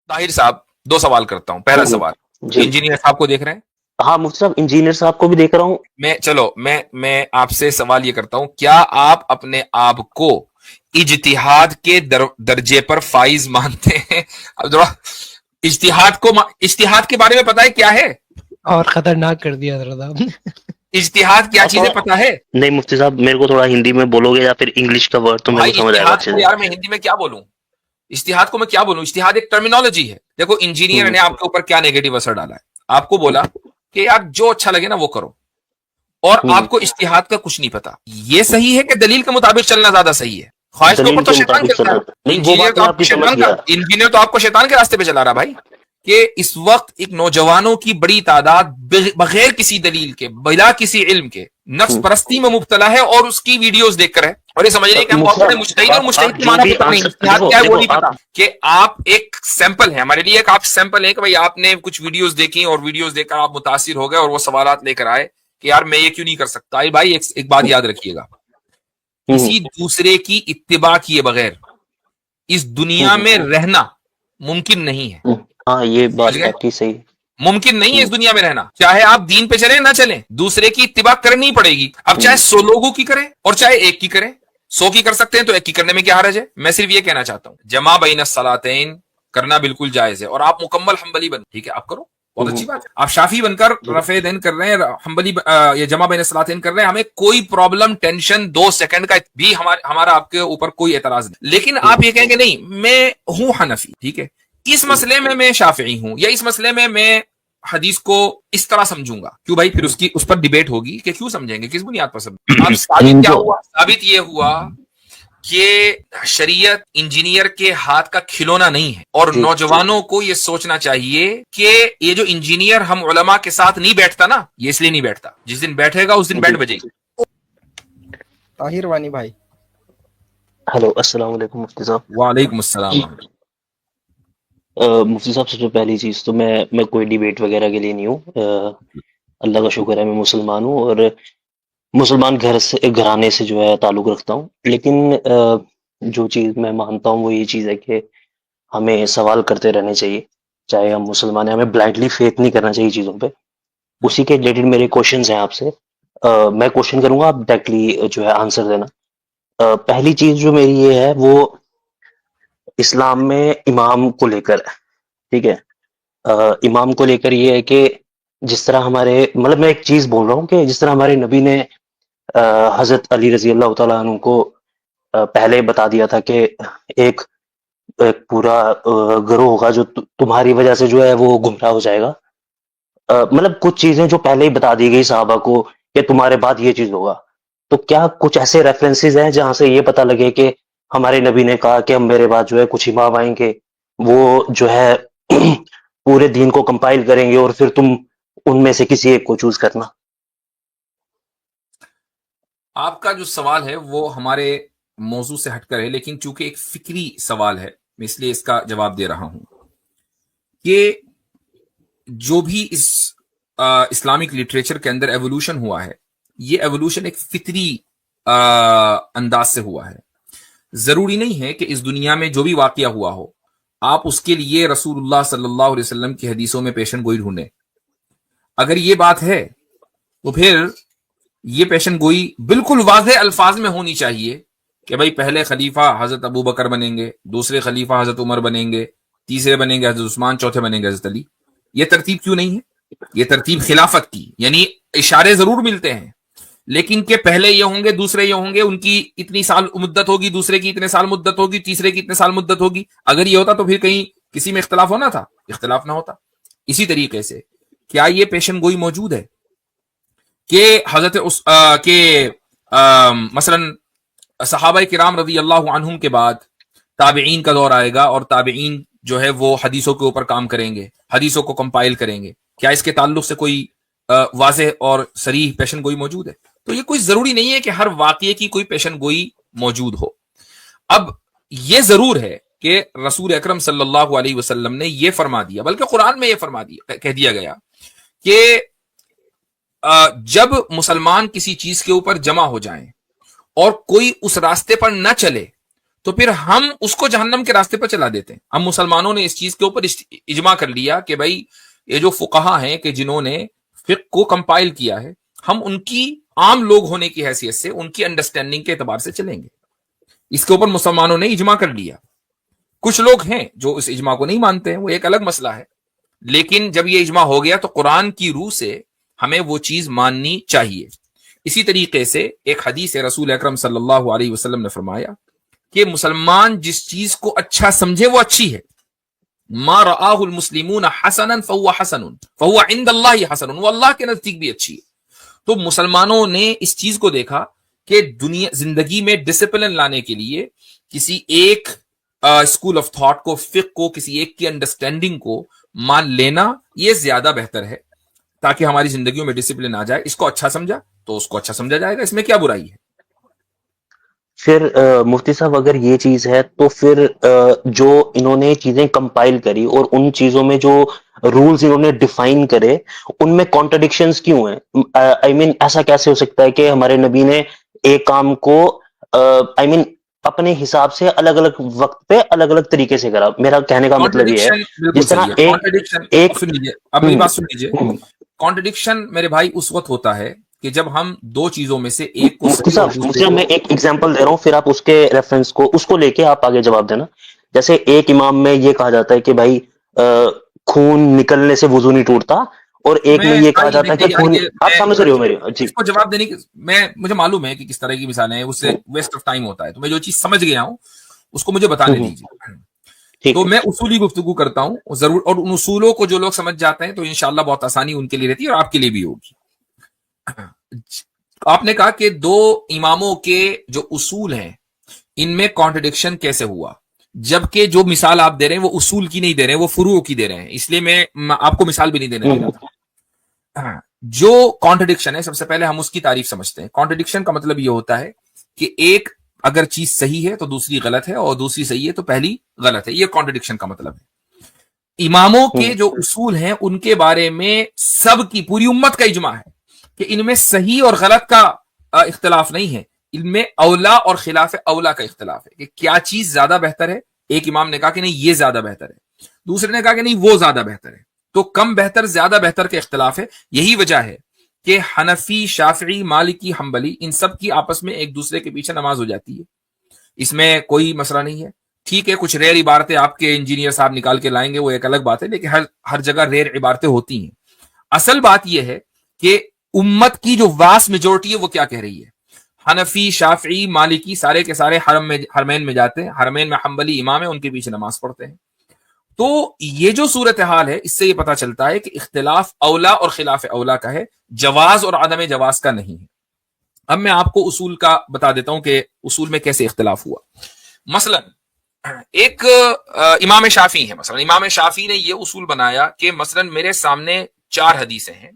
طاہر صاحب دو سوال کرتا ہوں. پہلا جی سوال, جی انجینئر صاحب کو دیکھ رہے ہیں؟ ہاں مفتی صاحب انجینئر صاحب کو بھی دیکھ رہا ہوں. میں آپ سے سوال یہ کرتا ہوں, کیا آپ اپنے آپ کو اجتہاد کے درجے پر فائز مانتے ہیں؟ اب ذرا اجتہاد کے بارے میں پتا ہے کیا ہے؟ اور خطرناک کر دیا حضرت آپ نے. اجتہاد کیا اور چیزیں تھوڑا پتا ہے؟ نہیں مفتی صاحب میرے کو تھوڑا ہندی میں بولو گے یا پھر انگلش کا ورڈ تو میرے کو بھائی سمجھ آئے گا اجتہاد اچھے کو سے. یار میں ہندی میں کیا بولوں؟ اجتہاد کو میں کیا بولوں؟ اجتہاد ایک ٹرمینالوجی ہے. دیکھو انجینئر ہوں، نے آپ کے اوپر کیا نیگیٹو اثر ڈالا ہے. آپ کو بولا کہ یار جو اچھا لگے نا وہ کرو, اور ہوں، آپ کو اجتہاد کا کچھ نہیں پتا. یہ صحیح ہے کہ دلیل کے مطابق چلنا زیادہ صحیح ہے؟ خواہش کے اوپر دلیل تو کے شیطان مطابق چلتا چلنا. ہے. نہیں وہ بات میں آپ کی سمجھ گیا. انجینئر تو آپ کو شیطان کے راستے پہ چلا رہا بھائی. کہ اس وقت ایک نوجوانوں کی بڑی تعداد بغیر کسی دلیل کے, بلا کسی علم کے, نفس ہوں. پرستی میں مبتلا ہے اور اس کی ویڈیوز دیکھ کر ہے, اور یہ سمجھ رہے ہیں کہ ہم بہت مفتی بڑے مجتہد ہیں, اور صاحب مجتہد آپ کے جو معنی بھی پتہ نہیں, آنسر اجتہاد دیکھو کیا ہے وہ دیکھو نہیں آپ. پتا. کہ آپ ایک سیمپل ہیں ہمارے لیے, کہ آپ سیمپل ہیں کہ بھائی آپ نے کچھ ویڈیوز دیکھی اور ویڈیوز دیکھ کر آپ متاثر ہو گئے اور وہ سوالات لے کر آئے کہ یار میں یہ کیوں نہیں کر سکتا. بھائی ایک بات یاد رکھیے گا, ہوں، کسی دوسرے کی اتباع کیے بغیر اس دنیا ہوں، میں رہنا ممکن نہیں ہے. ہوں. ہاں یہ سمجھ بات گئے؟ آپ کی صحیح. ممکن نہیں ہے ہوں، اس دنیا میں رہنا, چاہے آپ دین پہ چلیں نہ چلیں, دوسرے کی اتباع کرنی پڑے گی. اب چاہے ہوں. 100 لوگوں کی کریں اور چاہے ایک کی کریں, 100 کی کر سکتے ہیں تو ایک کی کرنے میں کیا حرج ہے؟ میں صرف یہ کہنا چاہتا ہوں جمع بین الصلاتین کرنا بالکل جائز ہے, اور آپ مکمل حنبلی بن, ٹھیک ہے آپ کرو, بہت ہوں، اچھی بات ہے. آپ شافی بن کر رفع دین کر رہے ہیں, حنبلی یہ جمع بین الصلاتین کر رہے ہیں, ہمیں کوئی پرابلم ٹینشن 2 سیکنڈ کا بھی ہمارا آپ کے اوپر کوئی اعتراض نہیں. لیکن آپ یہ کہیں کہ نہیں میں ہوں حنفی, ٹھیک ہے, اس مسئلے میں شافعی ہوں, یا اس مسئلے میں حدیث کو اس طرح سمجھوں گا, کیوں بھائی؟ پھر اس پر ڈیبیٹ ہوگی کہ کیوں سمجھیں گے, کس بنیاد پر سمجھیں. اب ثابت کیا جو ہوا؟ ثابت یہ ہوا کہ شریعت انجینئر کے ہاتھ کا کھلونا نہیں ہے, اور جی نوجوانوں کو یہ سوچنا چاہیے کہ یہ جو انجینئر ہم علماء کے ساتھ نہیں بیٹھتا نا, یہ اس لیے نہیں بیٹھتا, جس دن بیٹھے گا اس دن جی بینڈ بجے گی. طاہر وانی بھائی ہلو السلام علیکم مفتی صاحب. وعلیکم السلام. مفتی صاحب سب سے پہلی چیز تو میں کوئی ڈیبیٹ وغیرہ کے لیے نہیں ہوں. اللہ کا شکر ہے میں مسلمان ہوں اور مسلمان گھرانے سے جو ہے تعلق رکھتا ہوں. لیکن جو چیز میں مانتا ہوں وہ یہ چیز ہے کہ ہمیں سوال کرتے رہنے چاہیے, چاہے ہم مسلمان ہیں, ہمیں بلائنڈلی فیتھ نہیں کرنا چاہیے چیزوں پہ. اسی کے ریلیٹڈ میرے کوشچنز ہیں آپ سے. میں کوشچن کروں گا, آپ ڈائریکٹلی جو ہے آنسر دینا. پہلی چیز جو میری یہ ہے وہ اسلام میں امام کو لے کر ہے, ٹھیک ہے. امام کو لے کر یہ ہے کہ جس طرح ہمارے مطلب میں ایک چیز بول رہا ہوں کہ جس طرح ہمارے نبی نے حضرت علی رضی اللہ تعالیٰ عنہ کو پہلے بتا دیا تھا کہ ایک پورا گروہ ہوگا جو تمہاری وجہ سے جو ہے وہ گمراہ ہو جائے گا. مطلب کچھ چیزیں جو پہلے ہی بتا دی گئی صحابہ کو کہ تمہارے بعد یہ چیز ہوگا. تو کیا کچھ ایسے ریفرنسز ہیں جہاں سے یہ پتہ لگے کہ ہمارے نبی نے کہا کہ ہم میرے بعد جو ہے کچھ امام آئیں گے, وہ جو ہے پورے دین کو کمپائل کریں گے اور پھر تم ان میں سے کسی ایک کو چوز کرنا. آپ کا جو سوال ہے وہ ہمارے موضوع سے ہٹ کر ہے, لیکن چونکہ ایک فکری سوال ہے میں اس لیے اس کا جواب دے رہا ہوں کہ جو بھی اس اسلامک لٹریچر کے اندر ایوولوشن ہوا ہے, یہ ایوولوشن ایک فطری انداز سے ہوا ہے. ضروری نہیں ہے کہ اس دنیا میں جو بھی واقعہ ہوا ہو آپ اس کے لیے رسول اللہ صلی اللہ علیہ وسلم کی حدیثوں میں پیشن گوئی ڈھونڈیں. اگر یہ بات ہے تو پھر یہ پیشن گوئی بالکل واضح الفاظ میں ہونی چاہیے کہ بھائی پہلے خلیفہ حضرت ابو بکر بنیں گے, دوسرے خلیفہ حضرت عمر بنیں گے, تیسرے بنیں گے حضرت عثمان, چوتھے بنیں گے حضرت علی. یہ ترتیب کیوں نہیں ہے؟ یہ ترتیب خلافت کی, یعنی اشارے ضرور ملتے ہیں لیکن کہ پہلے یہ ہوں گے, دوسرے یہ ہوں گے, ان کی اتنی سال مدت ہوگی, دوسرے کی اتنے سال مدت ہوگی, تیسرے کی اتنے سال مدت ہوگی. اگر یہ ہوتا تو پھر کہیں کسی میں اختلاف ہونا تھا, اختلاف نہ ہوتا. اسی طریقے سے کیا یہ پیشن گوئی موجود ہے کہ حضرت مثلا صحابہ کرام رضی اللہ عنہم کے بعد تابعین کا دور آئے گا اور تابعین جو ہے وہ حدیثوں کے اوپر کام کریں گے, حدیثوں کو کمپائل کریں گے, کیا اس کے تعلق سے کوئی واضح اور صریح پیشن گوئی موجود ہے؟ تو یہ کوئی ضروری نہیں ہے کہ ہر واقعے کی کوئی پیشن گوئی موجود ہو. اب یہ ضرور ہے کہ رسول اکرم صلی اللہ علیہ وسلم نے یہ فرما دیا, بلکہ قرآن میں یہ فرما دیا, کہہ دیا گیا کہ جب مسلمان کسی چیز کے اوپر جمع ہو جائیں اور کوئی اس راستے پر نہ چلے تو پھر ہم اس کو جہنم کے راستے پر چلا دیتے ہیں. ہم مسلمانوں نے اس چیز کے اوپر اجماع کر لیا کہ بھائی یہ جو فقہا ہیں کہ جنہوں نے فقہ کو کمپائل کیا ہے، ہم ان کی عام لوگ ہونے کی حیثیت سے ان کی انڈرسٹینڈنگ کے اعتبار سے چلیں گے. اس کے اوپر مسلمانوں نے اجماع کر لیا. کچھ لوگ ہیں جو اس اجماع کو نہیں مانتے ہیں، وہ ایک الگ مسئلہ ہے. لیکن جب یہ اجماع ہو گیا تو قرآن کی روح سے ہمیں وہ چیز ماننی چاہیے. اسی طریقے سے ایک حدیث ہے، رسول اکرم صلی اللہ علیہ وسلم نے فرمایا کہ مسلمان جس چیز کو اچھا سمجھے وہ اچھی ہے. ما رآہ المسلمون حسنا فہو حسن فہو عند اللہ حسن، وہ اللہ کے نزدیک بھی اچھی ہے. تو مسلمانوں نے اس چیز کو دیکھا کہ دنیا زندگی میں ڈسپلن لانے کے لیے کسی ایک اسکول آف تھاٹ کو، فقہ کو، کسی ایک کی انڈرسٹینڈنگ کو مان لینا یہ زیادہ بہتر ہے تاکہ ہماری زندگیوں میں ڈسپلن آ جائے. اس کو اچھا سمجھا تو اس کو اچھا سمجھا جائے گا، اس میں کیا برائی ہے؟ پھر مفتی صاحب اگر یہ چیز ہے تو پھر جو انہوں نے چیزیں کمپائل کری اور ان چیزوں میں جو رولز انہوں نے ڈیفائن کرے ان میں کانٹرڈکشنز کیوں ہیں؟ آئی مین ایسا کیسے ہو سکتا ہے کہ ہمارے نبی نے ایک کام کو آئی مین اپنے حساب سے الگ الگ وقت پہ الگ الگ طریقے سے کرا؟ میرا کہنے کا مطلب یہ ہے بالکل جس طرح صحیح ہے. کانٹرڈکشن سن لیجیے، اب میری بات سن لیجیے. ہم، کانٹرڈکشن میرے بھائی اس وقت ہوتا ہے کہ جب ہم دو چیزوں میں سے ایک کو مفتی صحیح اور صاحب دوسرے کو، میں ایک ایگزامپل دے رہا ہوں، پھر آپ اس کے ریفرنس کو اس کو لے کے آپ آگے جواب دینا. جیسے ایک امام میں یہ کہا جاتا ہے کہ بھائی خون نکلنے سے وضو نہیں ٹوٹتا، اور ایک میں یہ کہا جاتا ہے کہ خون، آپ سمجھ رہے ہو میری؟ جی اس کو جواب دینے کی مجھے معلوم ہے کہ کس طرح کی مثالیں ہیں، اس سے ویسٹ آف ٹائم ہوتا ہے. تو میں جو چیز سمجھ گیا ہوں اس کو مجھے بتانے دیجیے. ٹھیک تو ہے. میں اصولی گفتگو کرتا ہوں ضرور، اور ان اصولوں کو جو لوگ سمجھ جاتے ہیں تو انشاءاللہ بہت آسانی ان کے لیے رہتی ہے اور آپ کے لیے بھی ہوگی. آپ نے کہا کہ دو اماموں کے جو اصول ہیں ان میں کانٹرڈکشن کیسے ہوا، جبکہ جو مثال آپ دے رہے ہیں وہ اصول کی نہیں دے رہے ہیں، وہ فروع کی دے رہے ہیں، اس لیے میں آپ کو مثال بھی نہیں دینے دے رہا تھا. جو کانٹرڈکشن ہے سب سے پہلے ہم اس کی تعریف سمجھتے ہیں. کانٹرڈکشن کا مطلب یہ ہوتا ہے کہ ایک اگر چیز صحیح ہے تو دوسری غلط ہے، اور دوسری صحیح ہے تو پہلی غلط ہے. یہ کانٹرڈکشن کا مطلب ہے. اماموں کے جو اصول ہیں ان کے بارے میں سب کی پوری امت کا اجماع ہے کہ ان میں صحیح اور غلط کا اختلاف نہیں ہے، ان میں اولا اور خلاف اولا کا اختلاف ہے کہ کیا چیز زیادہ بہتر ہے. ایک امام نے کہا کہ نہیں یہ زیادہ بہتر ہے، دوسرے نے کہا کہ نہیں وہ زیادہ بہتر ہے. تو کم بہتر زیادہ بہتر کے اختلاف ہے. یہی وجہ ہے کہ حنفی، شافعی، مالکی، حنبلی ان سب کی آپس میں ایک دوسرے کے پیچھے نماز ہو جاتی ہے. اس میں کوئی مسئلہ نہیں ہے. ٹھیک ہے کچھ ریئر عبارتیں آپ کے انجینئر صاحب نکال کے لائیں گے، وہ ایک الگ بات ہے، لیکن ہر جگہ ریئر عبارتیں ہوتی ہیں. اصل بات یہ ہے کہ امت کی جو واس میجورٹی ہے وہ کیا کہہ رہی ہے. حنفی، شافعی، مالکی سارے کے سارے حرمین میں جاتے ہیں، حرمین میں حنبلی امام ہے، ان کے پیچھے نماز پڑھتے ہیں. تو یہ جو صورتحال ہے اس سے یہ پتا چلتا ہے کہ اختلاف اولا اور خلاف اولا کا ہے، جواز اور عدم جواز کا نہیں ہے. اب میں آپ کو اصول کا بتا دیتا ہوں کہ اصول میں کیسے اختلاف ہوا. مثلا ایک امام شافعی ہے، مثلا امام شافعی نے یہ اصول بنایا کہ مثلا میرے سامنے 4 حدیثیں ہیں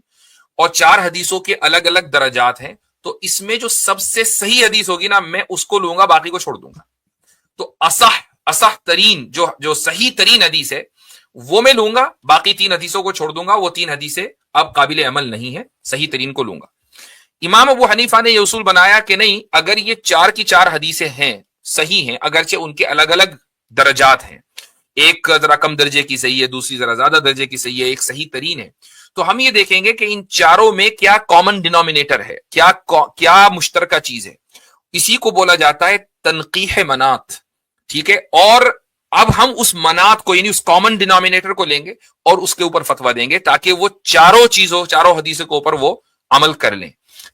اور 4 حدیثوں کے الگ الگ درجات ہیں، تو اس میں جو سب سے صحیح حدیث ہوگی نا میں اس کو لوں گا، باقی کو چھوڑ دوں گا. تو اصح ترین جو صحیح ترین حدیث ہے وہ میں لوں گا، باقی 3 حدیثوں کو چھوڑ دوں گا. وہ 3 حدیثیں اب قابل عمل نہیں ہے، صحیح ترین کو لوں گا. امام ابو حنیفہ نے یہ اصول بنایا کہ نہیں، اگر یہ 4 کی 4 حدیثیں ہیں، صحیح ہیں، اگرچہ ان کے الگ الگ درجات ہیں، ایک ذرا کم درجے کی صحیح ہے، دوسری ذرا زیادہ درجے کی صحیح ہے، ایک صحیح ترین ہے، تو ہم یہ دیکھیں گے کہ ان چاروں میں کیا کامن ڈینومینیٹر ہے، کیا مشترکہ چیز ہے. اسی کو بولا جاتا ہے تنقیح منات. ٹھیک ہے، اور اب ہم اس منات کو یعنی اس کامن ڈینومینیٹر کو لیں گے اور اس کے اوپر فتویٰ دیں گے تاکہ وہ چاروں حدیثوں کے اوپر وہ عمل کر لیں.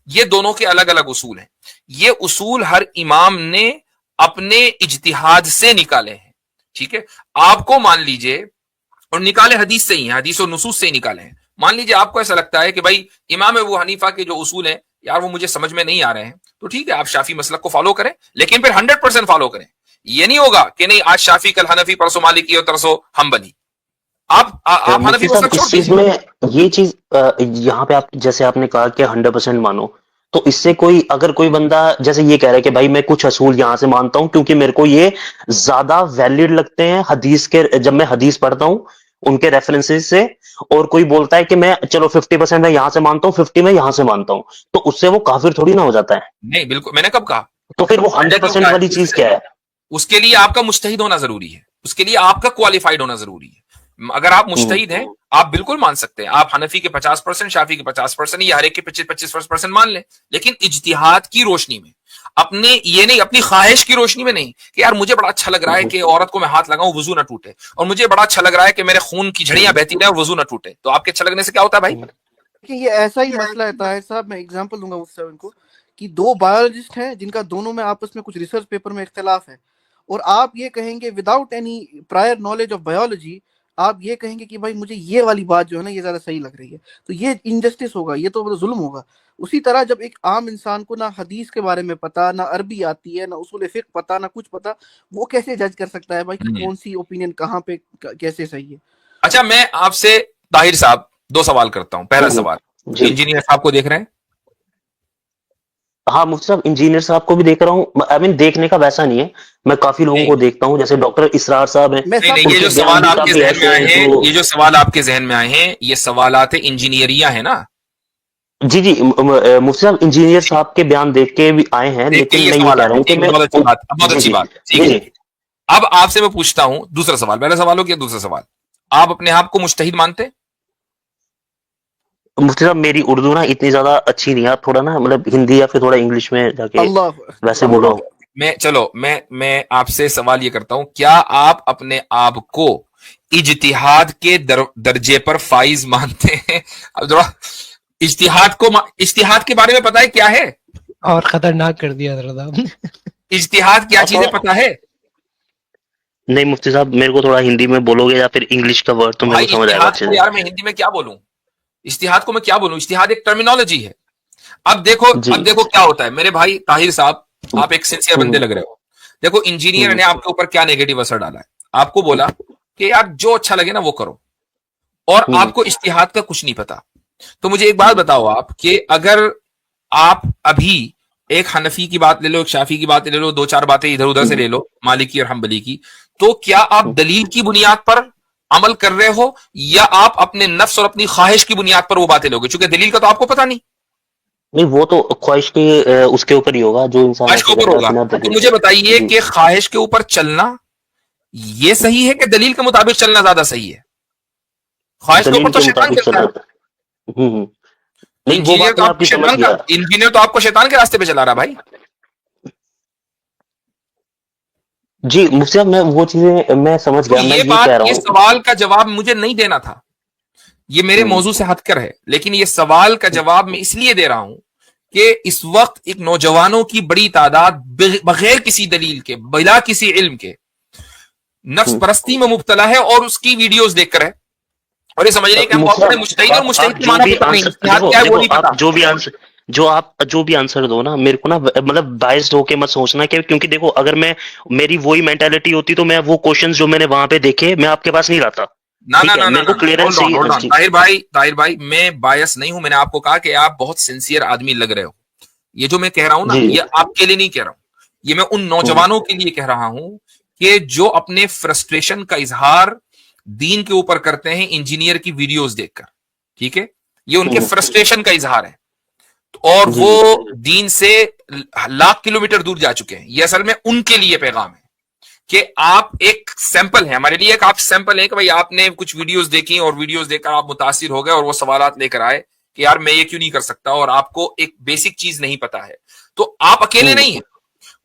یہ دونوں کے الگ الگ اصول ہیں. یہ اصول ہر امام نے اپنے اجتہاد سے نکالے ہیں. ٹھیک ہے، آپ کو مان لیجئے، اور نکالے حدیث سے ہی ہیں، حدیث و نصوص سے ہی نکالے ہیں. مان لیجئے آپ کو ایسا لگتا ہے کہ بھائی امام ابو حنیفہ کے جو اصول ہیں یار وہ مجھے سمجھ میں نہیں آ رہے ہیں، تو ٹھیک ہے آپ شافعی مسلک کو فالو کریں، لیکن پھر 100% فالو کریں. یہ نہیں ہوگا کہ نہیں آج شافعی کل حنفی پرسوں مالکی اور ترسوں حنبلی. آپ حنفی مسلک چھوڑ چیز دیجیے. میں یہ چیز یہاں پہ آپ جیسے آپ نے کہا کہ 100% مانو، تو اس سے اگر کوئی بندہ جیسے یہ کہہ رہا ہے کہ بھائی میں کچھ اصول یہاں سے مانتا ہوں کیونکہ میرے کو یہ زیادہ ویلڈ لگتے ہیں حدیث کے، جب میں حدیث پڑھتا ہوں ان کے ریفرنسز سے، اور کوئی بولتا ہے کہ میں چلو 50% میں یہاں سے مانتا ہوں، 50 میں یہاں سے مانتا ہوں، تو اس سے وہ کافر تھوڑی نہ ہو جاتا ہے. نہیں بالکل، میں نے کب کہا؟ تو پھر وہ 100% والی چیز کیا ہے؟ اس کے لیے آپ کا مجتہد ہونا ضروری ہے, اس کے لیے آپ کا کوالیفائڈ ہونا ضروری ہے. اگر آپ مجتہد ہیں آپ بالکل مان سکتے ہیں, آپ حنفی کے 50%, شافی کے 50% یا ہر ایک کے 25% مان لیں, لیکن اجتہاد کی روشنی میں, اپنے یہ نہیں اپنی خواہش کی روشنی میں نہیں کہ یار مجھے بڑا اچھا لگ رہا ہے کہ عورت کو میں ہاتھ لگاؤں وضو نہ ٹوٹے, اور مجھے بڑا اچھا لگ رہا ہے کہ میرے خون کی جھڑیاں بہتی رہے اور وضو نہ ٹوٹے. تو آپ کے اچھا لگنے سے کیا ہوتا ہے بھائی؟ کہ یہ ایسا ہی مسئلہ ہے طاہر صاحب. میں اگزامپل دوں گا مفتی صاحب ان کو کہ دو بایولوجسٹ ہیں جن کا دونوں میں آپس میں کچھ ریسرچ پیپر میں اختلاف ہے, اور آپ یہ کہیں گے without any prior knowledge of biology, آپ یہ کہیں گے کہ بھائی مجھے یہ والی بات جو ہے نا یہ زیادہ صحیح لگ رہی ہے, تو یہ انجسٹس ہوگا, یہ تو ظلم ہوگا. اسی طرح جب ایک عام انسان کو نہ حدیث کے بارے میں پتا, نہ عربی آتی ہے, نہ اصول فقہ پتا, نہ کچھ پتا, وہ کیسے جج کر سکتا ہے بھائی کہ کون سی اوپینین کہاں پہ کیسے صحیح ہے؟ اچھا, میں آپ سے طاہر صاحب 2 سوال کرتا ہوں. پہلا سوال, جی انجینئر صاحب کو دیکھ رہے ہیں؟ ہاں مفتی صاحب انجینئر صاحب کو بھی دیکھ رہا ہوں. آئی مین دیکھنے کا ویسا نہیں ہے, میں کافی لوگوں نہیں کو دیکھتا ہوں, جیسے ڈاکٹر اسرار صاحب ہیں, میں نہیں, سب یہ ان جو کے بیان سوال بھی آپ کے کافی ذہن میں ایسے آئے ہیں ہیں, جو یہ جو سوال آپ کے ذہن میں آئے ہیں, یہ سوالات انجینئریہ ہیں نا؟ جی مفتی صاحب انجینئر صاحب کے بیان دیکھ کے بھی آئے ہیں, دیکھ کے لیکن یہ میں یہ کہہ سوالات رہا ہیں. ہوں کہ ٹھیک, میں بہت اچھی بات, بہت جی اچھی جی بات. ٹھیک جی ہے, جی اب آپ سے میں پوچھتا ہوں دوسرا سوال. پہلا سوال ہو گیا, دوسرا سوال, آپ اپنے آپ کو مجتہد مانتے ہیں؟ مفتی صاحب میری اردو نا اتنی زیادہ اچھی نہیں ہے, آپ تھوڑا نا مطلب ہندی یا پھر تھوڑا انگلش میں جا کے اللہ ویسے اب بولو. میں آپ سے سوال یہ کرتا ہوں, کیا آپ اپنے آپ کو اجتہاد کے درجے پر فائز مانتے ہیں؟ اب ذرا اجتہاد کے بارے میں پتا ہے کیا ہے؟ اور خطرناک کر دیا حضرت آپ نے. اجتہاد کیا چیزیں پتا ہے نہیں مفتی صاحب میرے کو تھوڑا ہندی میں بولو گے یا پھر انگلش کا ورڈ تو میرے بھائی؟ کو سمجھ آئے گا اجتہاد اچھے کو یار میں ہندی میں کیا بولوں, اجتہاد کو میں کیا بولوں؟ اجتہاد ایک ٹرمینالوجی ہے. اب سے. دیکھو کیا ہوتا ہے میرے بھائی طاہر صاحب, آپ ایک سنسیئر بندے لگ رہے ہو. دیکھو انجینئر نے آپ کے اوپر کیا نیگیٹو اثر ڈالا ہے, آپ کو بولا کہ یار جو اچھا لگے نا وہ کرو, اور آپ کو اجتہاد کا کچھ نہیں پتا. تو مجھے ایک بات بتاؤ آپ کہ اگر آپ ابھی ایک حنفی کی بات لے لو, ایک شافی کی بات لے لو, 2-4 باتیں ادھر ادھر سے لے لو, مالکی اور حنبلی کی, تو کیا آپ دلیل کی بنیاد پر عمل کر رہے ہو یا آپ اپنے نفس اور اپنی خواہش کی بنیاد پر وہ باتیں لوگے؟ چونکہ دلیل کا تو آپ کو پتا نہیں. نہیں وہ تو خواہش کے اس کے اوپر ہی ہوگا جو انسان خواہش کے ایسے اوپر کرتا ہے ہوگا. بنا تو دلیل مجھے کے. بتائیے جی کہ خواہش کے اوپر چلنا یہ صحیح ہے کہ دلیل کے مطابق چلنا زیادہ صحیح ہے؟ خواہش کے اوپر دلیل تو کے شیطان مطابق چلتا چلا. ہے. نہیں وہ انجینئر بات تو میں آپ آپ کو کی سمجھ گیا. شیطان کے راستے پہ چلا رہا بھائی. جی مفتی صاحب میں وہ چیزیں میں سمجھ تو گیا, میں یہ کہہ رہا یہ ہوں. سوال کا جواب مجھے نہیں دینا تھا, یہ میرے موضوع سے ہٹ کر ہے, لیکن یہ سوال کا جواب میں اس لیے دے رہا ہوں کہ اس وقت ایک نوجوانوں کی بڑی تعداد بغیر کسی دلیل کے, بلا کسی علم کے, نفس پرستی میں مبتلا ہے اور اس کی ویڈیوز دیکھ کر ہے, اور یہ سمجھ رہے ہیں کہ ہم بہت بڑے مجتہد ہیں, اور مجتہد آپ کے جو معنی بھی پتہ نہیں, آنسر اجتہاد دیکھو کیا ہے وہ دیکھو نہیں آپ پتا. جو بھی آنسر دو نا میرے کو نا مطلب بائسڈ ہو کے مت سوچنا, کہ کیونکہ دیکھو اگر میں میری وہی مینٹالٹی ہوتی تو میں وہ کوشچنز جو میں نے وہاں پہ دیکھے میں آپ کے پاس نہیں لاتا. ٹھیک ہے میرے کو کلیئرنس چاہیے. ہولڈ آن طاہر بھائی, میں بایس نہیں ہوں. میں نے آپ کو کہا کہ آپ بہت سنسیئر آدمی لگ رہے ہو. یہ جو میں کہہ رہا ہوں نا, جی یہ آپ کے لیے نہیں کہہ رہا ہوں, یہ میں ان نوجوانوں کے لیے کہہ رہا ہوں کہ جو اپنے فرسٹریشن کا اظہار دین کے اوپر کرتے ہیں انجینئر کی ویڈیوز دیکھ کر. ٹھیک ہے, یہ ان کے فرسٹریشن کا اظہار ہے, اور جی وہ جی دین سے لاکھ کلومیٹر دور جا چکے ہیں. یہ اصل میں ان کے لیے پیغام ہے کہ آپ ایک سیمپل ہیں ہمارے لیے, ایک آپ سیمپل ہیں کہ بھائی آپ نے کچھ ویڈیوز دیکھی اور ویڈیوز دیکھ کر آپ متاثر ہو گئے اور وہ سوالات لے کر آئے کہ یار میں یہ کیوں نہیں کر سکتا, اور آپ کو ایک بیسک چیز نہیں پتا ہے. تو آپ اکیلے نہیں ہیں,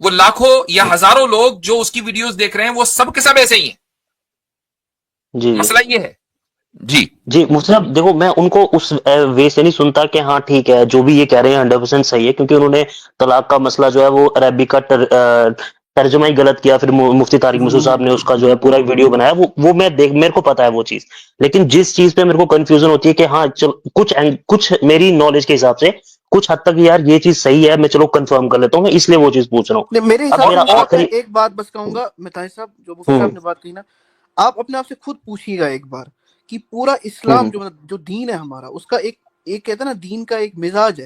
وہ لاکھوں یا ہزاروں لوگ جو اس کی ویڈیوز دیکھ رہے ہیں وہ سب کے سب ایسے ہی ہیں. جی مسئلہ یہ ہے. جی جی مفتی صاحب دیکھو میں ان کو اس وے سے نہیں سنتا کہ ہاں ٹھیک ہے جو بھی یہ کہہ رہے ہیں 100% صحیح ہے, کیونکہ انہوں نے طلاق کا مسئلہ جو ہے وہ عربی کا ترجمہ ہی غلط کیا, پھر مفتی طارق مسعود صاحب نے اس کا جو ہے پورا ویڈیو بنایا, وہ میں دیکھ میرے کو پتا ہے وہ چیز. لیکن جس چیز پہ میرے کو کنفیوژن ہوتی ہے کہ ہاں کچھ میری نالج کے حساب سے کچھ حد تک یار یہ چیز صحیح ہے, میں چلو کنفرم کر لیتا ہوں, میں اس لیے وہ چیز پوچھ رہا ہوں. نہیں, میرے اب حساب میرا سے میں آخری ایک بات بس کہوں گا, میں طاہر صاحب جو مفتی صاحب نے بات کی نا, آپ اپنے آپ سے خود پوچھیے گا ایک بار کہ پورا اسلام جو دین ہے ہمارا, اس کا ایک کہتے ہیں نا دین کا ایک مزاج ہے,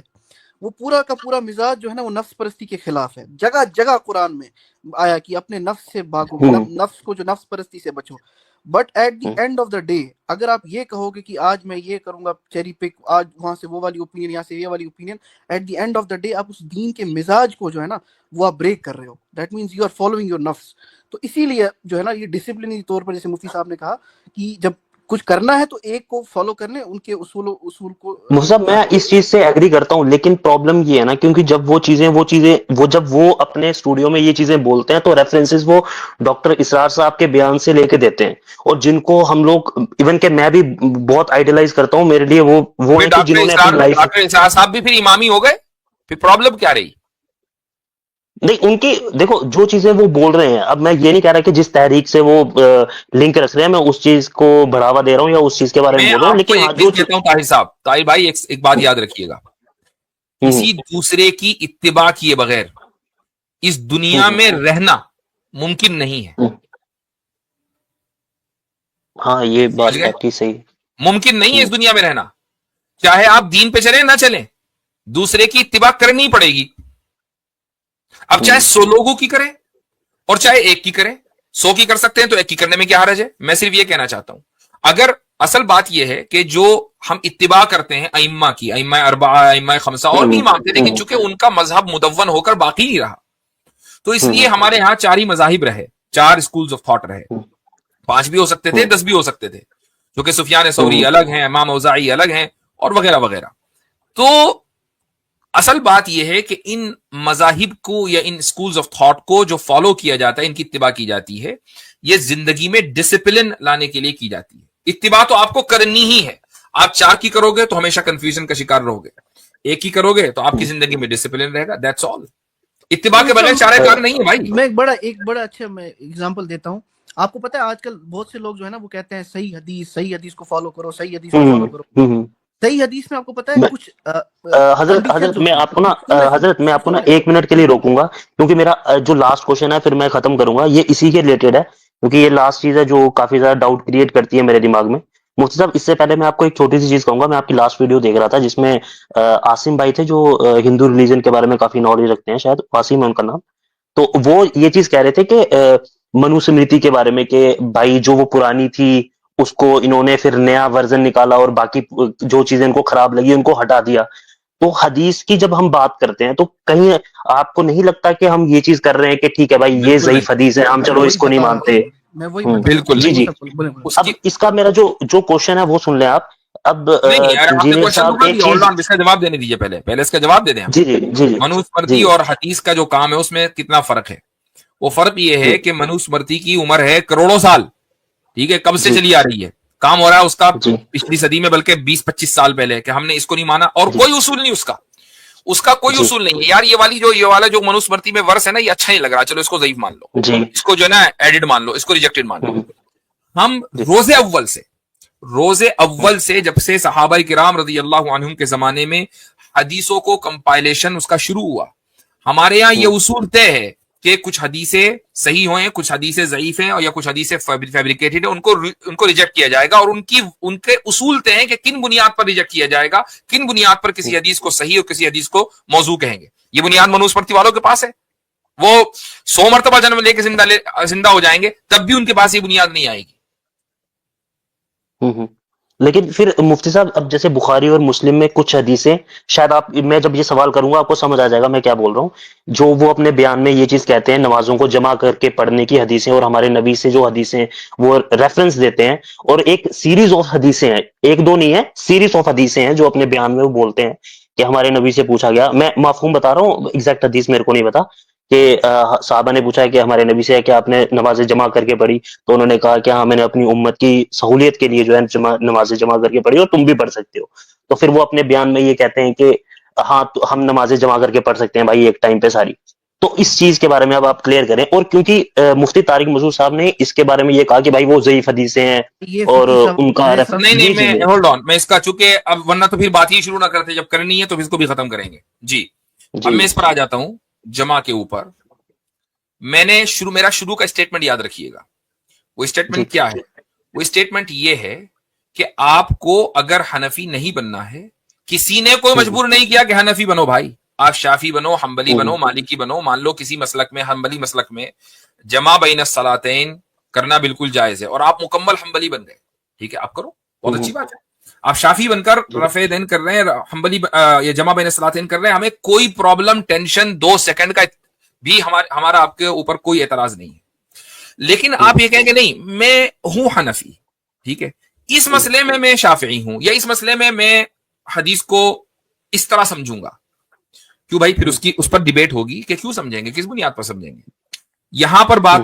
وہ پورا کا پورا مزاج جو ہے نا وہ نفس پرستی کے خلاف ہے. جگہ جگہ قرآن میں آیا کہ اپنے نفس سے بھاگو, نفس کو جو نفس پرستی سے بچو. But at the end of the day اگر آپ یہ کہو گے کہ آج میں یہ کروں گا چیری پک، آج وہاں سے وہ والی اوپینین، یہاں سے یہ والی opinion, at the end of the day آپ اس دین کے مزاج کو جو ہے نا وہ آپ بریک کر رہے ہو. That means you are following your نفس. تو اسی لیے جو ہے نا یہ ڈسپلنری طور پر جیسے مفتی صاحب نے کہا کہ جب کچھ کرنا ہے تو ایک کو فالو کرنے، ان کے اصول کو. مصعب میں اس چیز سے ایگری کرتا ہوں، لیکن پرابلم یہ ہے نا، کیونکہ جب وہ جب وہ اپنے اسٹوڈیو میں یہ چیزیں بولتے ہیں تو ریفرنسز وہ ڈاکٹر اسرار صاحب کے بیان سے لے کے دیتے ہیں، اور جن کو ہم لوگ ایون کہ میں بھی بہت آئیڈیلائز کرتا ہوں، میرے لیے وہ ہیں کہ جنہوں نے اپنی لائف. ڈاکٹر اسرار صاحب بھی پھر امامی ہو گئے، پھر پرابلم کیا رہی؟ نہیں، ان کی دیکھو جو چیزیں وہ بول رہے ہیں، اب میں یہ نہیں کہہ رہا کہ جس تحریک سے وہ لنک رکھ رہے ہیں میں اس چیز کو بڑھاوا دے رہا ہوں یا اس چیز کے بارے میں میں بول رہا ہوں، آپ کو لیکن ہاں ایک جو چیز کہتا ہوں طاہر صاحب، طاہر بھائی ایک بات یاد رکھیے گا، کسی دوسرے کی اتباع کیے بغیر اس دنیا میں رہنا ممکن نہیں ہے. ہاں یہ بات آپ کی صحیح. ممکن نہیں ہے اس دنیا میں رہنا، چاہے آپ دین پہ چلیں نہ چلیں، دوسرے کی اتباع کرنی پڑے گی. اب چاہے 100 لوگوں کی کریں اور چاہے ایک کی کریں، 100 کی کر سکتے ہیں تو ایک کی کرنے میں کیا حرج ہے؟ میں صرف یہ کہنا چاہتا ہوں، اگر اصل بات یہ ہے کہ جو ہم اتباع کرتے ہیں ائمہ کی، ائمہ اربعہ، ائمہ خمسہ اور بھی امام تھے، لیکن چونکہ ان کا مذہب مدون ہو کر باقی نہیں رہا، تو اس لیے ہمارے ہاں 4 ہی مذاہب رہے، 4 اسکولز آف تھاٹ رہے، 5 بھی ہو سکتے تھے، 10 بھی ہو سکتے تھے، جو کہ سفیان ثوری الگ ہیں، امام اوزاعی الگ ہیں، اور وغیرہ وغیرہ. تو اصل بات یہ ہے کہ ان مذاہب کو یا ان اسکولز آف تھاٹ کو جو فالو کیا جاتا ہے، ان کی اتباع کی جاتی ہے، یہ زندگی میں ڈسپلن لانے کے لیے کی جاتی ہے. اتباع تو آپ کو کرنی ہی ہے. آپ 4 کی کرو گے تو ہمیشہ کنفیوژن کا شکار رہو گے، 1 کی کرو گے تو آپ کی زندگی میں ڈسپلن رہے گا. That's all. اتباع کے بغیر چارہ کار نہیں ہے بھائی. میں ایک بڑا اچھا میں ایگزامپل دیتا ہوں. آپ کو پتا ہے آج کل بہت سے لوگ جو ہے نا وہ کہتے ہیں صحیح حدیث کو فالو کرو، صحیح حدیث کو فالو کرو. صحیح حدیث میں آپ کو پتا ہے کچھ حضرت میں آپ کو نا 1 منٹ کے لیے روکوں گا، کیونکہ میرا جو لاسٹ کوشچن ہے پھر میں ختم کروں گا، یہ اسی کے ریلیٹڈ ہے، کیونکہ یہ لاسٹ چیز ہے جو کافی زیادہ ڈاؤٹ کریٹ کرتی ہے میرے دماغ میں. مفتی صاحب اس سے پہلے میں آپ کو ایک چھوٹی سی چیز کہوں گا. میں آپ کی لاسٹ ویڈیو دیکھ رہا تھا جس میں عاصم بھائی تھے جو ہندو ریلیجن کے بارے میں کافی نالج رکھتے ہیں، شاید عاصم ہے ان کا نام. تو وہ یہ چیز کہہ رہے تھے کہ منو سمرتی کے بارے میں کہ بھائی جو وہ پرانی تھی اس کو انہوں نے پھر نیا ورژن نکالا اور باقی جو چیزیں ان کو خراب لگی ان کو ہٹا دیا. تو حدیث کی جب ہم بات کرتے ہیں تو کہیں آپ کو نہیں لگتا کہ ہم یہ چیز کر رہے ہیں کہ ٹھیک ہے بھائی یہ ضعیف حدیث ہے، ہم چلو اس کو نہیں مانتے. بالکل جی جی. اب اس کا میرا جو کوشچن ہے وہ سن لیں آپ. اب انجینئر صاحب ایک چیز اس کا جواب دینے دیجیے، پہلے اس کا جواب دے دیں. جی جی جی منو اسمرتی اور حدیث کا جو کام ہے اس میں کتنا فرق ہے؟ وہ فرق یہ ہے کہ منو اسمرتی کی عمر ہے کروڑوں سال، ٹھیک ہے، کب سے چلی آ رہی ہے، کام ہو رہا ہے اس کا پچھلی صدی میں، بلکہ 20-25 سال پہلے، کہ ہم نے اس کو نہیں مانا اور کوئی اصول نہیں اس کا کوئی اصول نہیں ہے. یار یہ والا جو منو اسمرتی میں ورس ہے نا، یہ اچھا نہیں لگ رہا، چلو اس کو ضعیف مان لو، اس کو جو ہے نا ایڈڈ مان لو، اس کو ریجیکٹڈ مان لو. ہم روز اول سے جب سے صحابہ کرام رضی اللہ عنہم کے زمانے میں حدیثوں کو کمپائلیشن اس کا شروع ہوا، ہمارے ہاں یہ اصول طے ہے کہ کچھ حدیثیں صحیح ہوئیں، کچھ حدیثیں ضعیف ہیں، اور یا کچھ حدیثیں فیبریکیٹڈ ہیں، ان کو ریجیکٹ کیا جائے گا. اور ان کے اصول طے ہیں کہ کن بنیاد پر ریجیکٹ کیا جائے گا، کن بنیاد پر کسی حدیث کو صحیح اور کسی حدیث کو موضوع کہیں گے. یہ بنیاد منو اسمرتی والوں کے پاس ہے. وہ 100 مرتبہ جنم لے کے زندہ ہو جائیں گے تب بھی ان کے پاس یہ بنیاد نہیں آئے گی. لیکن پھر مفتی صاحب اب جیسے بخاری اور مسلم میں کچھ حدیثیں، شاید میں جب یہ سوال کروں گا آپ کو سمجھ آ جائے گا میں کیا بول رہا ہوں، جو وہ اپنے بیان میں یہ چیز کہتے ہیں نمازوں کو جمع کر کے پڑھنے کی حدیثیں، اور ہمارے نبی سے جو حدیثیں وہ ریفرنس دیتے ہیں، اور ایک سیریز آف حدیثیں ہیں، 1-2 نہیں ہے، سیریز آف حدیثیں ہیں جو اپنے بیان میں وہ بولتے ہیں کہ ہمارے نبی سے پوچھا گیا. میں مفہوم بتا رہا ہوں، ایگزیکٹ حدیث میرے کو نہیں پتا، کہ صحابہ نے پوچھا کہ ہمارے نبی سے کہ آپ نے نمازیں جمع کر کے پڑھی، تو انہوں نے کہا کہ ہاں میں نے اپنی امت کی سہولیت کے لیے جو ہے نمازیں جمع کر کے پڑھی اور تم بھی پڑھ سکتے ہو. تو پھر وہ اپنے بیان میں یہ کہتے ہیں کہ ہاں ہم نمازیں جمع کر کے پڑھ سکتے ہیں بھائی ایک ٹائم پہ ساری. تو اس چیز کے بارے میں اب آپ کلیئر کریں. اور کیونکہ مفتی طارق مسعود صاحب نے اس کے بارے میں یہ کہا کہ بھائی وہ ضعیف حدیثیں ہیں اور ان کا نہیں میں ہولڈ آن، میں اس کا چونکہ اب ورنہ تو پھر بات ہی شروع نہ کرتے، جب کرنی ہے تو اس کو بھی ختم کریں گے. جی اب میں اس پر آ جاتا ہوں جمع کے اوپر. میرا شروع کا اسٹیٹمنٹ یاد رکھیے گا. وہ اسٹیٹمنٹ کیا ہے؟ وہ اسٹیٹمنٹ یہ ہے کہ آپ کو اگر حنفی نہیں بننا ہے، کسی نے کوئی مجبور نہیں کیا کہ حنفی بنو بھائی، آپ شافی بنو، حنبلی بنو، مالکی بنو. مان لو کسی مسلک میں، حنبلی مسلک میں جمع بین الصلاتین کرنا بالکل جائز ہے اور آپ مکمل حنبلی بن گئے، ٹھیک ہے، آپ کرو، بہت اچھی بات ہے. آپ شافی بن کر رفع دین کر رہے ہیں، حنبلی یہ جمع بین الصلاتین کر رہے ہیں، ہمیں کوئی پرابلم، ٹینشن 2 سیکنڈ کا بھی ہمارا آپ کے اوپر کوئی اعتراض نہیں ہے. لیکن آپ یہ کہیں گے نہیں میں ہوں حنفی، ٹھیک ہے، اس مسئلے میں شافعی ہوں، یا اس مسئلے میں حدیث کو اس طرح سمجھوں گا. کیوں بھائی؟ پھر اس پر ڈیبیٹ ہوگی کہ کیوں سمجھیں گے، کس بنیاد پر سمجھیں گے. یہاں پر بات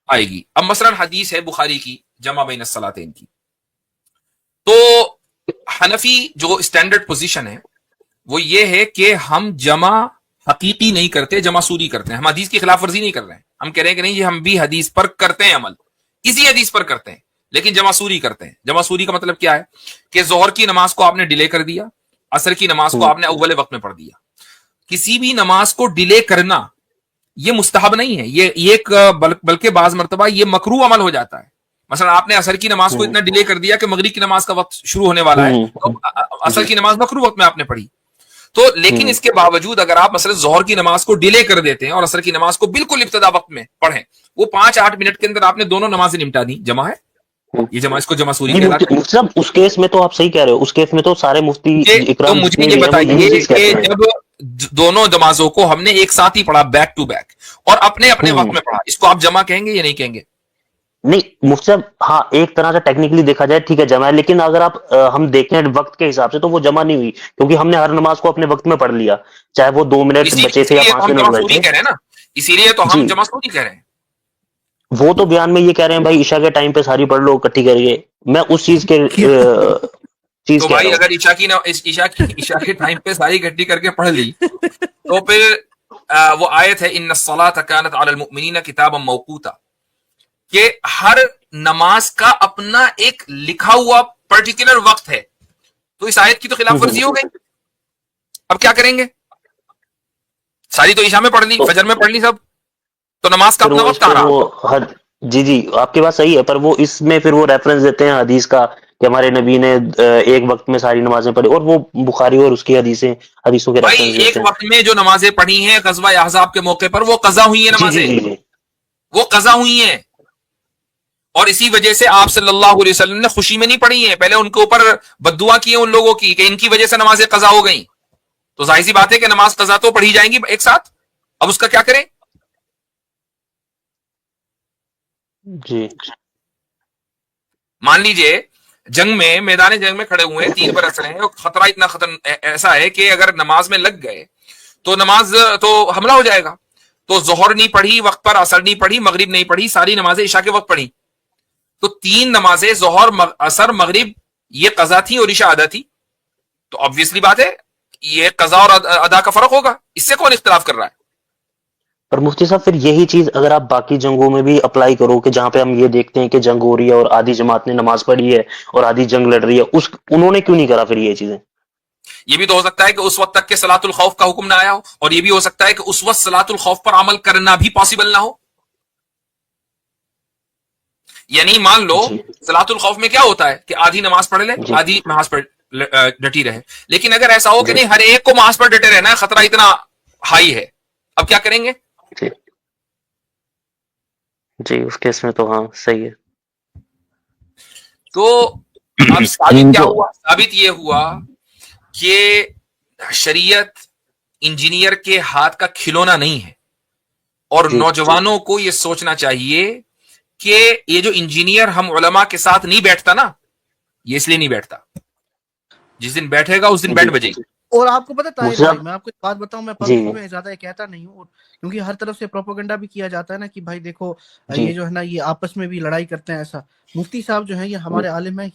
آئے گی. اب مثلا حدیث ہے بخاری کی جمع بین الصلاتین کی، تو حنفی جو اسٹینڈرڈ پوزیشن ہے وہ یہ ہے کہ ہم جمع حقیقی نہیں کرتے، جمع سوری کرتے ہیں. ہم حدیث کی خلاف ورزی نہیں کر رہے ہیں، ہم کہہ رہے ہیں کہ نہیں یہ ہم بھی حدیث پر کرتے ہیں عمل، اسی حدیث پر کرتے ہیں، لیکن جمع سوری کرتے ہیں. جمع سوری کا مطلب کیا ہے کہ ظہر کی نماز کو آپ نے ڈیلے کر دیا، عصر کی نماز کو آپ نے اول وقت میں پڑھ دیا. کسی بھی نماز کو ڈیلے کرنا یہ مستحب نہیں ہے، یہ ایک بلکہ بعض مرتبہ یہ مکروہ عمل ہو جاتا ہے. مثلا آپ نے عصر کی نماز کو اتنا ڈیلے کر دیا کہ مغرب کی نماز کا وقت شروع ہونے والا ہے، تو عصر کی نماز مکروہ وقت میں آپ نے پڑھی. تو لیکن اس کے باوجود اگر آپ مثلا ظہر کی نماز کو ڈیلے کر دیتے ہیں اور عصر کی نماز کو بالکل ابتدا وقت میں پڑھیں، وہ 5-8 منٹ کے اندر آپ نے دونوں نمازیں نمٹا دی، جمع ہے یہ، جمع، اس کو جمع سوری کہلاتا ہے. مفتی صاحب اس کیس میں تو آپ صحیح کہہ رہے ہو، اس کیس میں تو سارے مفتی تو اکرام مجھے جتنے یہ بھی ہیں وہ یہی بتائیے چیز کہ کہتے ہیں. جب دونوں نمازوں کو ہم نے ایک ساتھ ہی پڑھا، بیک ٹو بیک، اور اپنے اپنے وقت میں پڑھا، اس کو آپ جمع کہیں گے یا نہیں کہیں گے؟ نہیں مفتی صاحب، ہاں ایک طرح سے ٹیکنیکلی دیکھا جائے ٹھیک ہے جمع ہے، لیکن اگر آپ ہم دیکھیں وقت کے حساب سے تو وہ جمع نہیں ہوئی، کیونکہ ہم نے ہر نماز کو اپنے وقت میں پڑھ لیا، چاہے وہ 2 منٹ بچے تھے یا 5 ہم منٹ جمع بچے سوری تھے. کہہ رہے ہیں نا، اسی لیے تو ہم جمع سوری کہہ رہے ہیں. وہ تو بیان میں یہ کہہ رہے ہیں بھائی عشاء کے ٹائم پہ ساری پڑھ لو اکٹھی کر کے، میں اس چیز کے تو کہہ بھائی رہا ہوں. اگر عشاء کے ٹائم پہ ساری اکٹھی کر کے پڑھ لی تو پھر وہ آیت ہے ان الصلاۃ کانت علی المؤمنین کتابا موقوتا، کہ ہر نماز کا اپنا ایک لکھا ہوا پرٹیکولر وقت ہے. تو اس آیت کی تو خلاف ورزی ہو گئی. اب کیا کریں گے؟ ساری تو عشاء میں پڑھ لی، فجر میں پڑھ لی سب، تو نماز کا پھر اپنا وہ وقت اس کہاں پہ رہا؟ وہ جی آپ کی بات صحیح ہے، پر وہ اس میں پھر وہ ریفرنس دیتے ہیں حدیث کا کہ ہمارے نبی نے ایک وقت میں ساری نمازیں پڑھی، اور وہ بخاری اور اس کی حدیثوں کے بھائی ریفرنس ایک دیتے ہیں. وقت میں جو نمازیں پڑھی ہیں غزوہ احزاب کے موقع پر وہ قضا ہوئی ہیں جی جی نمازیں، جی جی وہ قضا ہوئی ہیں، اور اسی وجہ سے آپ صلی اللہ علیہ وسلم نے خوشی میں نہیں پڑھی ہیں، پہلے ان کے اوپر بددعا کی ہے ان لوگوں کی کہ ان کی وجہ سے نمازیں قضا ہو گئیں. تو ظاہر سی بات ہے کہ نماز قضا تو پڑھی جائیں گی ایک ساتھ، اب اس کا کیا کریں؟ جی. مان لیجئے جنگ میں، میدان جنگ میں کھڑے ہوئے ہیں، 3 برس رہے ہیں، اور خطرہ اتنا ایسا ہے کہ اگر نماز میں لگ گئے تو نماز تو حملہ ہو جائے گا. تو ظہر نہیں پڑھی وقت پر، عصر نہیں پڑھی، مغرب نہیں پڑھی، ساری نمازیں عشاء کے وقت پڑھی. تو 3 نمازیں ظہر، عصر، مغرب یہ قضا تھی اور عشاء ادا تھی. تو obviously بات ہے یہ قضا اور ادا کا فرق ہوگا، اس سے کون اختلاف کر رہا ہے؟ پر مفتی صاحب پھر یہی چیز اگر آپ باقی جنگوں میں بھی اپلائی کرو کہ جہاں پہ ہم یہ دیکھتے ہیں کہ جنگ ہو رہی ہے اور آدھی جماعت نے نماز پڑھی ہے اور آدھی جنگ لڑ رہی ہے، انہوں نے کیوں نہیں کرا پھر یہ چیزیں؟ یہ بھی تو ہو سکتا ہے کہ اس وقت تک کے صلاۃ الخوف کا حکم نہ آیا ہو، اور یہ بھی ہو سکتا ہے کہ اس وقت صلاۃ الخوف پر عمل کرنا بھی پاسبل نہ ہو. یعنی مان لو جی صلاۃ الخوف میں کیا ہوتا ہے کہ آدھی نماز پڑھ لے، جی آدھی نماز پر ڈٹی رہے. لیکن اگر ایسا ہو کہ جی نہیں ہر ایک کو نماز پر ڈٹے رہنا ہے، خطرہ اتنا ہائی ہے، اب کیا کریں گے؟ جی جی اس کیس میں تو ہاں صحیح ہے. تو اب ثابت کیا ہوا؟ ثابت یہ ہوا کہ شریعت انجینئر کے ہاتھ کا کھلونا نہیں ہے، اور جی نوجوانوں کو یہ سوچنا چاہیے کہ یہ جو انجینئر ہم علماء کے ساتھ نہیں بیٹھتا نا، یہ اس لیے نہیں بیٹھتا، جس دن بیٹھے گا اس دن جی بیٹھ بجے گی. اور آپ کو پتا طاہر مفتی بھائی، صاحب میں آپ کو ایک بات بتاؤں، میں جی پبلک میں زیادہ یہ کہتا نہیں ہوں، کیونکہ ہر طرف سے پروپیگنڈا بھی کیا جاتا ہے نا کہ بھائی دیکھو جی یہ جو ہے نا یہ آپس میں بھی لڑائی کرتے ہیں. ایسا مفتی صاحب جو ہیں یہ ہمارے عالم ہیں،